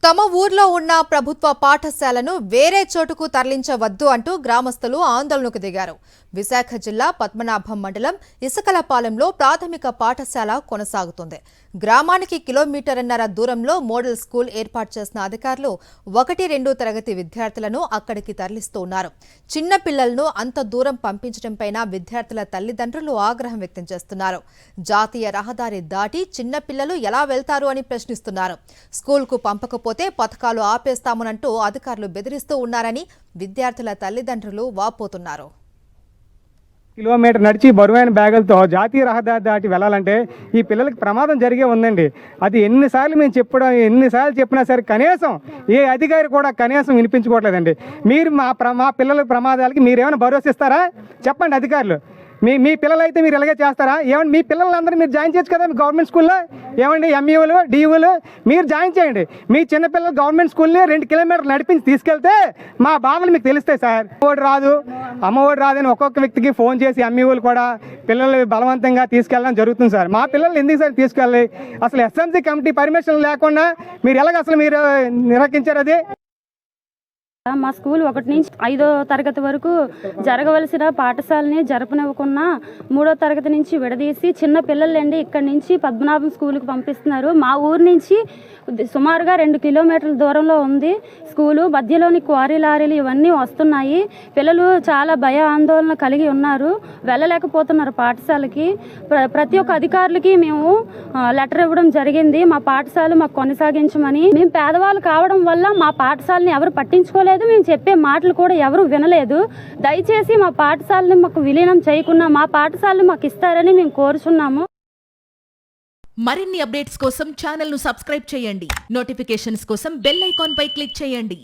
తమ ఊర్లో ఉన్న ప్రభుత్వ పాఠశాలను వేరే చోటుకు తరలించవద్దు అంటూ గ్రామస్తులు ఆందోళనకు దిగారు. విశాఖ జిల్లా పద్మనాభం మండలం ఇసుకలపాలెంలో ప్రాథమిక పాఠశాల కొనసాగుతుంది. గ్రామానికి కిలోమీటర్న్నర దూరంలో మోడల్ స్కూల్ ఏర్పాటు చేసిన అధికారులు 1-2 తరగతి విద్యార్థులను అక్కడికి తరలిస్తూ ఉన్నారు. చిన్న పిల్లలను అంత దూరం పంపించడంపై విద్యార్థుల తల్లిదండ్రులు ఆగ్రహం వ్యక్తం చేస్తున్నారు. జాతీయ రహదారి దాటి చిన్న పిల్లలు ఎలా వెళ్తారు అని ప్రశ్నిస్తున్నారు. స్కూల్కు పంపకపోతే పథకాలు ఆపేస్తామనంటూ అధికారులు బెదిరిస్తూ ఉన్నారని విద్యార్థుల తల్లిదండ్రులు వాపోతున్నారు. కిలోమీటర్ నడిచి బరువైన బ్యాగులతో జాతీయ రహదారి దాటి వెళ్ళాలంటే ఈ పిల్లలకి ప్రమాదం జరిగే ఉందండి. అది ఎన్నిసార్లు చెప్పినా సరే కనీసం ఏ అధికారి కూడా కనీసం వినిపించుకోవట్లేదండి. మీరు మా పిల్లల ప్రమాదాలకి మీరేమైనా భరోసా ఇస్తారా? చెప్పండి అధికారులు. మీ పిల్లలైతే మీరు ఇలాగే చేస్తారా? ఏమండి మీ పిల్లలందరూ మీరు జాయిన్ చేయొచ్చు కదా మీ గవర్నమెంట్ స్కూల్లో. ఏమండి ఎంఈఓలు డిఈఓలు మీరు జాయిన్ చేయండి. మీ చిన్నపిల్లలు గవర్నమెంట్ స్కూల్ని 2 కిలోమీటర్లు నడిపించి తీసుకెళ్తే మా బాధలు మీకు తెలుస్తాయి సార్. అమ్మఒడి రాదని ఒక్కొక్క వ్యక్తికి ఫోన్ చేసి ఎంఈఓలు కూడా పిల్లలు బలవంతంగా తీసుకెళ్ళడం జరుగుతుంది సార్. మా పిల్లలు ఎందుకు సార్ తీసుకెళ్ళాలి? అసలు ఎస్ఎంసీ కమిటీ పర్మిషన్ లేకుండా మీరు ఎలాగ అసలు మీరు నిరాకరించారు? అది మా స్కూల్ 1 నుంచి 5వ తరగతి వరకు జరగవలసిన పాఠశాలని జరపనివ్వకుండా 3వ తరగతి నుంచి విడదీసి చిన్న పిల్లలండి ఇక్కడి నుంచి పద్మనాభం స్కూల్కి పంపిస్తున్నారు. మా ఊరు నుంచి సుమారుగా 2 కిలోమీటర్ల దూరంలో ఉంది స్కూలు. మధ్యలోని క్వారీ లారీలు ఇవన్నీ వస్తున్నాయి. పిల్లలు చాలా భయ ఆందోళన కలిగి ఉన్నారు, వెళ్ళలేకపోతున్నారు పాఠశాలకి. ప్రతి ఒక్క అధికారులకి మేము లెటర్ ఇవ్వడం జరిగింది, మా పాఠశాల మాకు కొనసాగించమని. మేము పేదవాళ్ళు కావడం వల్ల మా పాఠశాలని ఎవరు పట్టించుకోలేదు, మేము చెప్పే మాటలు కూడా ఎవరు వినలేదు. దయచేసి మా పాఠశాలని మాకు విలీనం చేయకుండా మా పాఠశాలను మాకు ఇస్తారని మేము కోరుచున్నాము. మరిన్ని అప్డేట్స్ కోసం ఛానల్ ను సబ్స్క్రైబ్ చేయండి. నోటిఫికేషన్స్ కోసం బెల్ ఐకాన్ పై క్లిక్ చేయండి.